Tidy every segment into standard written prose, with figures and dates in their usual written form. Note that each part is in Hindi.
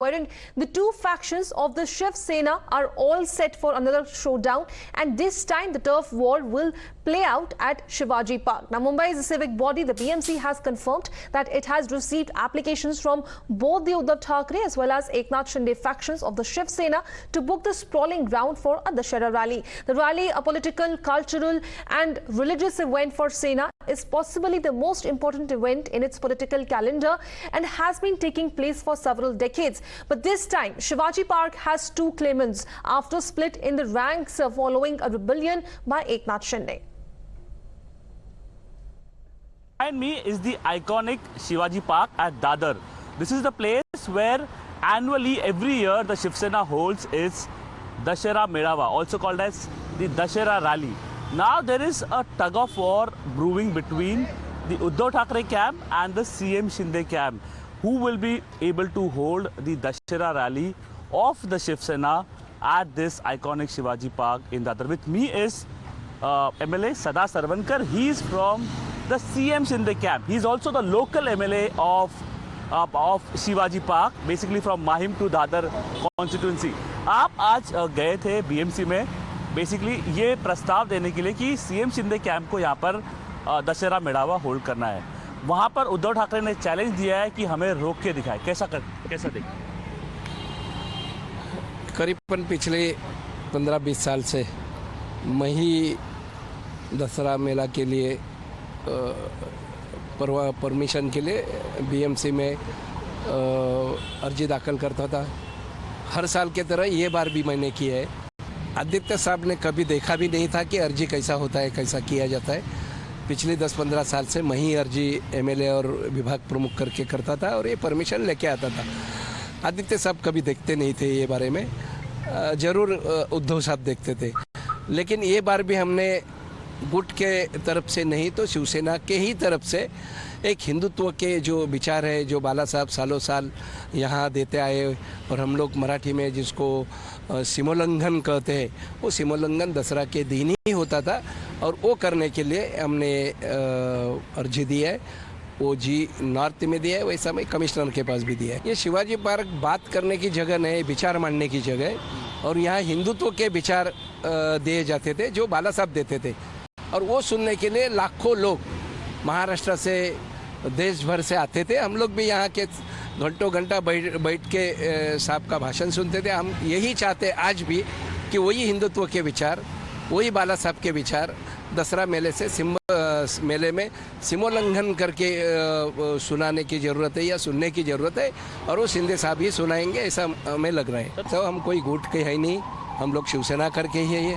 wherein the two factions of the Shiv Sena are all set for another showdown, and this time the turf war will play out at Shivaji Park. Now, Mumbai's civic body, the BMC, has confirmed that it has received applications from both the Uddhav Thackeray as well as Eknath Shinde factions of the Shiv Sena to book the sprawling ground for a Dussehra rally. The rally, a political, cultural and religious event for Sena, is possibly the most important event in its political calendar and has been taking place for several decades. But this time, Shivaji Park has two claimants after split in the ranks following a rebellion by Eknath Shinde. Behind me is the iconic Shivaji Park at Dadar. This is the place where annually every year the Shiv Sena holds its Dussehra Medava, also called as the Dussehra Rally. Now there is a tug of war brewing between the Uddhav Thackeray camp and the CM Shinde camp. Who will be able to hold the Dussehra Rally of the Shiv Sena at this iconic Shivaji Park in Dadar? With me is MLA Sada Sarvankar. He is from the CM Shinde camp. He is also the local MLA of Shivaji Park, basically from Mahim to Dadar constituency. आप आज गए थे BMC में बेसिकली ये प्रस्ताव देने के लिए कि CM शिंदे कैंप को यहाँ पर दशहरा मेड़ावा होल्ड करना है। वहाँ पर उद्धव ठाकरे ने चैलेंज दिया है कि हमें रोक के दिखाए। कैसा देखें? करीबन पिछले 15-20 साल से मैं ही दशहरा मेला के लिए परमिशन के लिए BMC में अर्जी दाखिल करता था। हर साल की तरह ये बार भी मैंने किया है। आदित्य साहब ने कभी देखा भी नहीं था कि अर्जी कैसा होता है, कैसा किया जाता है। पिछले 10-15 साल से मैं ही अर्जी MLA और विभाग प्रमुख करके करता था और ये परमिशन लेके आता था। आदित्य साहब कभी देखते नहीं थे ये बारे में, ज़रूर उद्धव साहब देखते थे। लेकिन ये बार भी हमने गुट के तरफ से नहीं तो शिवसेना के ही तरफ से एक हिंदुत्व के जो विचार है, जो बाला साहब सालों साल यहाँ देते आए और हम लोग मराठी में जिसको सीमोल्लंघन कहते हैं, वो सीमोल्लंघन दशहरा के दिन ही होता था और वो करने के लिए हमने अर्जी दी है। वो जी नॉर्थ में दिया है, वैसा मैं कमिश्नर के पास भी दिया है। ये शिवाजी पार्क बात करने की जगह नहीं, विचार मांडने की जगह है और यहाँ हिंदुत्व के विचार दिए जाते थे जो बाला साहब देते थे और वो सुनने के लिए लाखों लोग महाराष्ट्र से, देश भर से आते थे। हम लोग भी यहाँ के घंटों घंटा बैठ के साहब का भाषण सुनते थे। हम यही चाहते आज भी कि वही हिंदुत्व के विचार, वही बाला साहब के विचार दशहरा मेले में सीमोल्लंघन करके सुनाने की ज़रूरत है या सुनने की ज़रूरत है और वो शिंदे साहब ही सुनाएंगे, ऐसा हमें लग रहा है। तो हम कोई गुट के है नहीं, हम लोग शिवसेना करके ही है। ये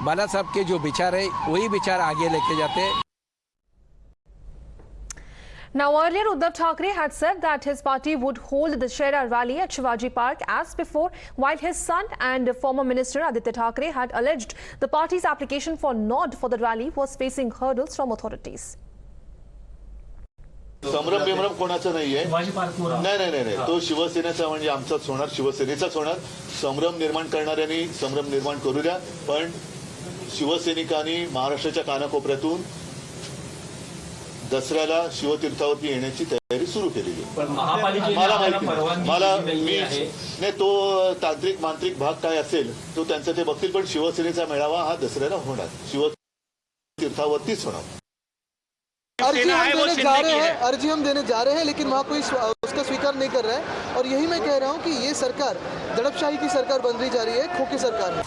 बाला साहब के जो विचार है वही विचार आगे लेके जाते हैं। Now, earlier, Uddhav Thackeray had said that his party would hold the Dussehra rally at Shivaji Park as before, while his son and former minister Aditya Thackeray had alleged the party's application for nod for the rally was facing hurdles from authorities. संभ्रम बिमरम कोणाचा नाहीये, नाही तो शिवसेनेचा म्हणजे आमचाच होणार, शिवसेनेचाच होणार। संभ्रम निर्माण करणाऱ्यांनी संभ्रम निर्माण करू द्या, पण शिवसैनिकांनी महाराष्ट्राच्या कानाकोपऱ्यातून दसऱ्याला शिवतीर्थावरती येण्याची तयारी सुरू केलेली आहे। मला नाही तो तांत्रिक मांत्रिक भाग काय असेल तो त्यांचं ते बघतील, पण शिवसेनेचा मेळावा हा दसऱ्याला होणार, शिवतीर्थावरतीच होणार। अर्जी हम देने जा रहे हैं लेकिन वहाँ कोई उसका स्वीकार नहीं कर रहा है और यही मैं कह रहा हूँ कि ये सरकार दड़पशाही की सरकार बन रही जा रही है, खोखी सरकार है।